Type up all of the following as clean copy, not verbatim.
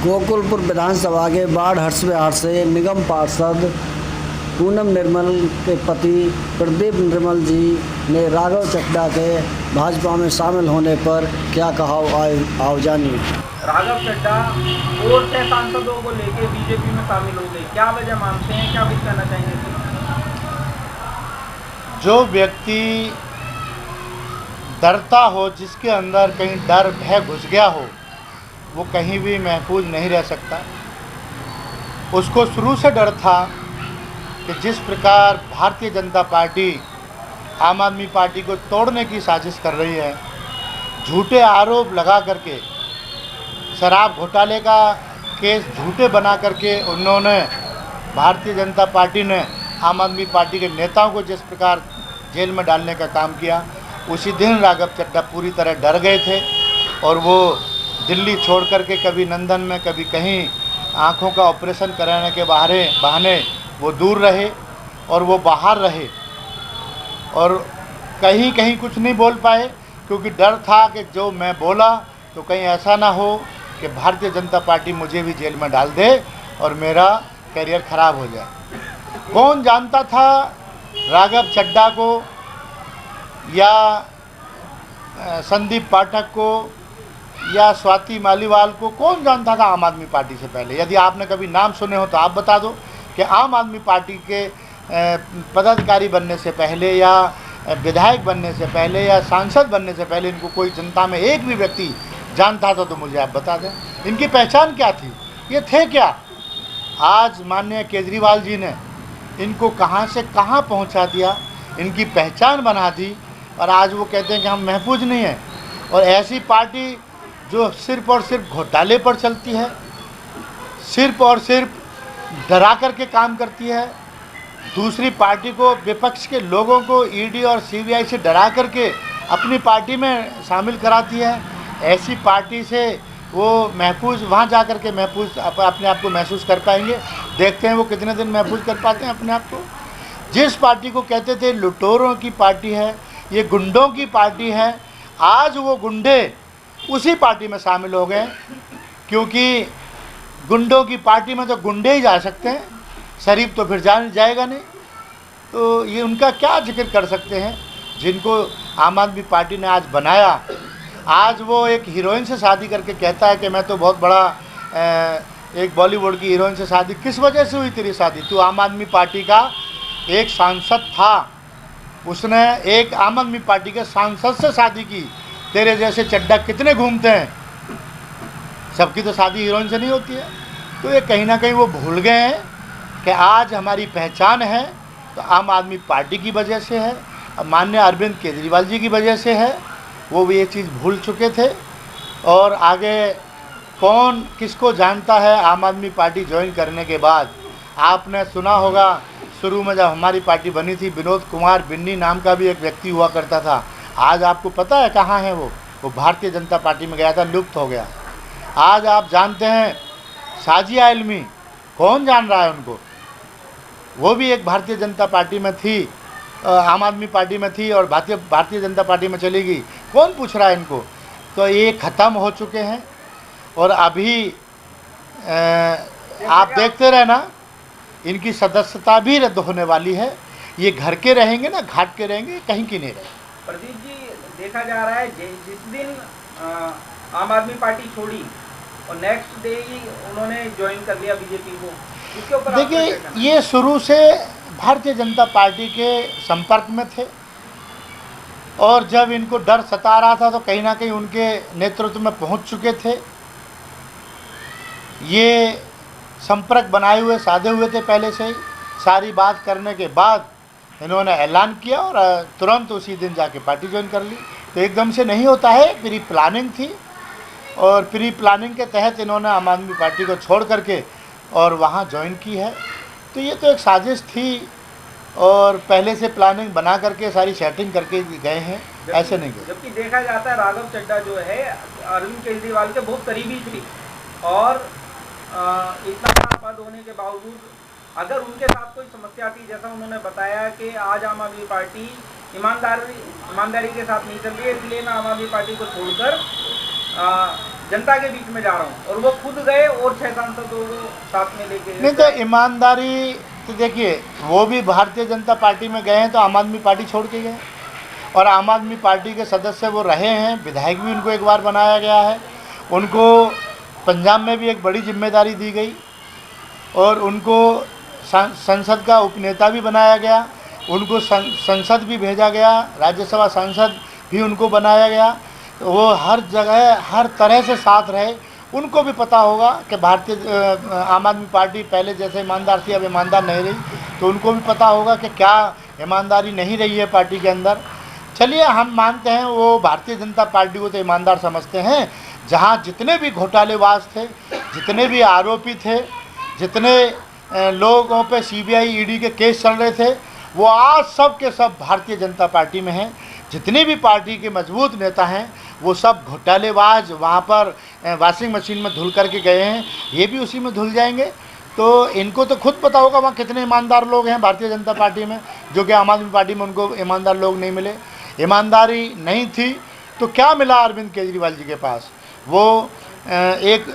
गोकुलपुर विधानसभा के बाढ़ हर्ष विहार से निगम पार्षद पूनम निर्मल के पति प्रदीप निर्मल जी ने राघव चड्ढा के भाजपा में शामिल होने पर क्या कहा, आओ जानिए। राघव चड्ढा और 6 सांसदों को लेकर बीजेपी में शामिल हो गए, क्या वजह मानते हैं, क्या कुछ कहना चाहेंगे? जो व्यक्ति डरता हो, जिसके अंदर कहीं डर भय घुस गया हो, वो कहीं भी महफूज नहीं रह सकता। उसको शुरू से डर था कि जिस प्रकार भारतीय जनता पार्टी आम आदमी पार्टी को तोड़ने की साजिश कर रही है, झूठे आरोप लगा करके, शराब घोटाले का केस झूठे बना करके उन्होंने भारतीय जनता पार्टी ने आम आदमी पार्टी के नेताओं को जिस प्रकार जेल में डालने का काम किया, उसी दिन राघव चड्ढा पूरी तरह डर गए थे और वो दिल्ली छोड़ करके कभी लंदन में, कभी कहीं आँखों का ऑपरेशन कराने के बहाने वो दूर रहे और वो बाहर रहे और कहीं कहीं कुछ नहीं बोल पाए, क्योंकि डर था कि जो मैं बोला तो कहीं ऐसा ना हो कि भारतीय जनता पार्टी मुझे भी जेल में डाल दे और मेरा करियर ख़राब हो जाए। कौन जानता था राघव चड्ढा को या संदीप पाठक को या स्वाति मालीवाल को, कौन जानता था आम आदमी पार्टी से पहले? यदि आपने कभी नाम सुने हो तो आप बता दो कि आम आदमी पार्टी के पदाधिकारी बनने से पहले या विधायक बनने से पहले या सांसद बनने से पहले इनको कोई जनता में एक भी व्यक्ति जानता था तो मुझे आप बता दें। इनकी पहचान क्या थी, ये थे क्या? आज माननीय केजरीवाल जी ने इनको कहाँ से कहाँ पहुँचा दिया, इनकी पहचान बना दी और आज वो कहते हैं कि हम महफूज नहीं हैं। और ऐसी पार्टी जो सिर्फ और सिर्फ घोटाले पर चलती है, सिर्फ और सिर्फ डरा करके काम करती है, दूसरी पार्टी को, विपक्ष के लोगों को ईडी और सीबीआई से डरा करके अपनी पार्टी में शामिल कराती है, ऐसी पार्टी से वो महफूज, वहाँ जा कर के महफूज अपने आप को महसूस कर पाएंगे? देखते हैं वो कितने दिन महफूज कर पाते हैं अपने आप को। जिस पार्टी को कहते थे लुटेरों की पार्टी है, ये गुंडों की पार्टी है, आज वो गुंडे उसी पार्टी में शामिल हो गए, क्योंकि गुंडों की पार्टी में तो गुंडे ही जा सकते हैं, शरीफ तो फिर जाएगा नहीं। तो ये उनका क्या जिक्र कर सकते हैं जिनको आम आदमी पार्टी ने आज बनाया। आज वो एक हीरोइन से शादी करके कहता है कि मैं तो बहुत बड़ा एक बॉलीवुड की हीरोइन से शादी। किस वजह से हुई तेरी शादी? तू आम आदमी पार्टी का एक सांसद था, उसने एक आम आदमी पार्टी के सांसद से शादी की। तेरे जैसे चड्ढा कितने घूमते हैं, सबकी तो शादी हीरोइन से नहीं होती है। तो ये कहीं ना कहीं वो भूल गए हैं कि आज हमारी पहचान है तो आम आदमी पार्टी की वजह से है, माननीय अरविंद केजरीवाल जी की वजह से है। वो भी ये चीज़ भूल चुके थे। और आगे कौन किसको जानता है? आम आदमी पार्टी ज्वाइन करने के बाद आपने सुना होगा, शुरू में जब हमारी पार्टी बनी थी, विनोद कुमार बिन्नी नाम का भी एक व्यक्ति हुआ करता था। आज आपको पता है कहाँ है वो भारतीय जनता पार्टी में गया था, लुप्त हो गया। आज आप जानते हैं साजिया इल्मी, कौन जान रहा है उनको? वो भी एक भारतीय जनता पार्टी में थी, आम आदमी पार्टी में थी और भारतीय जनता पार्टी में चली गई। कौन पूछ रहा है इनको? तो ये ख़त्म हो चुके हैं। और अभी आप देखते रहना, इनकी सदस्यता भी रद्द होने वाली है। ये घर के रहेंगे ना, घाट के रहेंगे, कहीं की नहीं रहेंगे। प्रदीप जी, देखा जा रहा है जिस दिन आम आदमी पार्टी छोड़ी और नेक्स्ट डे ही उन्होंने ज्वाइन कर लिया बीजेपी को, इसके ऊपर देखिए, ये शुरू से भारतीय जनता पार्टी के संपर्क में थे और जब इनको डर सता रहा था तो कहीं ना कहीं उनके नेतृत्व में पहुंच चुके थे। ये संपर्क बनाए हुए, साधे हुए थे पहले से ही। सारी बात करने के बाद इन्होंने ऐलान किया और तुरंत उसी दिन जाके पार्टी ज्वाइन कर ली। तो एकदम से नहीं होता है, प्री प्लानिंग थी और प्री प्लानिंग के तहत इन्होंने आम आदमी पार्टी को छोड़ करके और वहाँ ज्वाइन की है। तो ये तो एक साजिश थी और पहले से प्लानिंग बना करके सारी सेटिंग करके गए हैं, ऐसे नहीं गए। जबकि देखा जाता है राघव चड्ढा जो है अरविंद केजरीवाल के बहुत करीबी थी और इतना बड़ा पद होने के बावजूद अगर उनके साथ कोई समस्या थी, जैसा उन्होंने बताया कि आज आम आदमी पार्टी ईमानदारी के साथ नहीं चल रही है, इसलिए मैं आम आदमी पार्टी को छोड़कर जनता के बीच में जा रहा हूँ, और वो खुद गए और 6 सांसदों को साथ में लेके। नहीं तो ईमानदारी तो देखिए, वो भी भारतीय जनता पार्टी में गए हैं तो आम आदमी पार्टी छोड़ के गए, और आम आदमी पार्टी के सदस्य वो रहे हैं, विधायक भी उनको एक बार बनाया गया है, उनको पंजाब में भी एक बड़ी जिम्मेदारी दी गई और उनको संसद का उपनेता भी बनाया गया, उनको संसद भी भेजा गया, राज्यसभा सांसद भी उनको बनाया गया। तो वो हर जगह हर तरह से साथ रहे। उनको भी पता होगा कि भारतीय आम आदमी पार्टी पहले जैसे ईमानदार थी अब ईमानदार नहीं रही, तो उनको भी पता होगा कि क्या ईमानदारी नहीं रही है पार्टी के अंदर। चलिए हम मानते हैं वो भारतीय जनता पार्टी को तो ईमानदार समझते हैं। जहाँ जितने भी घोटालेबाज थे, जितने भी आरोपी थे, जितने लोगों पे सीबीआई ईडी के केस चल रहे थे, वो आज सब के सब भारतीय जनता पार्टी में हैं। जितने भी पार्टी के मजबूत नेता हैं वो सब घोटालेबाज वहाँ पर वॉशिंग मशीन में धुल करके गए हैं, ये भी उसी में धुल जाएंगे। तो इनको तो खुद पता होगा वहाँ कितने ईमानदार लोग हैं भारतीय जनता पार्टी में, जो कि आम आदमी पार्टी में उनको ईमानदार लोग नहीं मिले। ईमानदारी नहीं थी तो क्या मिला अरविंद केजरीवाल जी के पास? वो एक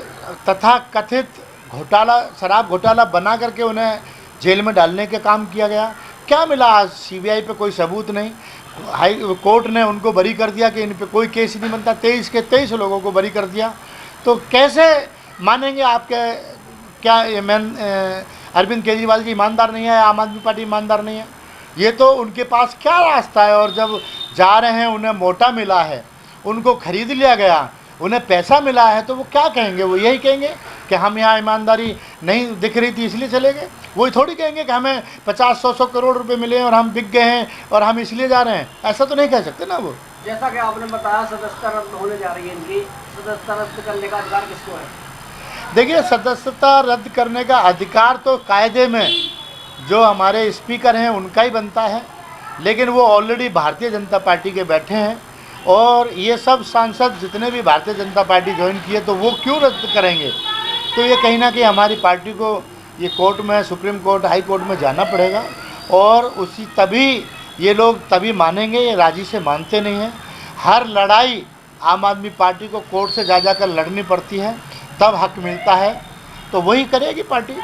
तथाकथित घोटाला, शराब घोटाला बना करके उन्हें जेल में डालने का काम किया गया। क्या मिला? आज सीबीआई पे कोई सबूत नहीं, हाई कोर्ट ने उनको बरी कर दिया कि इन पे कोई केस ही नहीं बनता, 23 के 23 लोगों को बरी कर दिया। तो कैसे मानेंगे आपके क्या अरविंद केजरीवाल जी ईमानदार नहीं है, आम आदमी पार्टी ईमानदार नहीं है? ये तो उनके पास क्या रास्ता है? और जब जा रहे हैं उन्हें मोटा मिला है, उनको खरीद लिया गया, उन्हें पैसा मिला है, तो वो क्या कहेंगे? वो यही कहेंगे कि हम यहाँ ईमानदारी नहीं दिख रही थी इसलिए चले गए। वही थोड़ी कहेंगे कि हमें 50-100 करोड़ रुपए मिले और हम बिक गए हैं और हम इसलिए जा रहे हैं। ऐसा तो नहीं कह सकते ना वो। जैसा कि आपने बताया सदस्यता रद्द होने जा रही है, इनकी सदस्यता रद्द करने का अधिकार किसको है? देखिए, सदस्यता रद्द करने का अधिकार तो कायदे में जो हमारे स्पीकर हैं उनका ही बनता है, लेकिन वो ऑलरेडी भारतीय जनता पार्टी के बैठे हैं और ये सब सांसद जितने भी भारतीय जनता पार्टी ज्वाइन किए, तो वो क्यों रद्द करेंगे? तो ये कहीं ना कहीं हमारी पार्टी को ये कोर्ट में, सुप्रीम कोर्ट, हाई कोर्ट में जाना पड़ेगा और उसी तभी ये लोग तभी मानेंगे। ये राजी से मानते नहीं हैं। हर लड़ाई आम आदमी पार्टी को कोर्ट से जा कर लड़नी पड़ती है, तब हक मिलता है, तो वही करेगी पार्टी।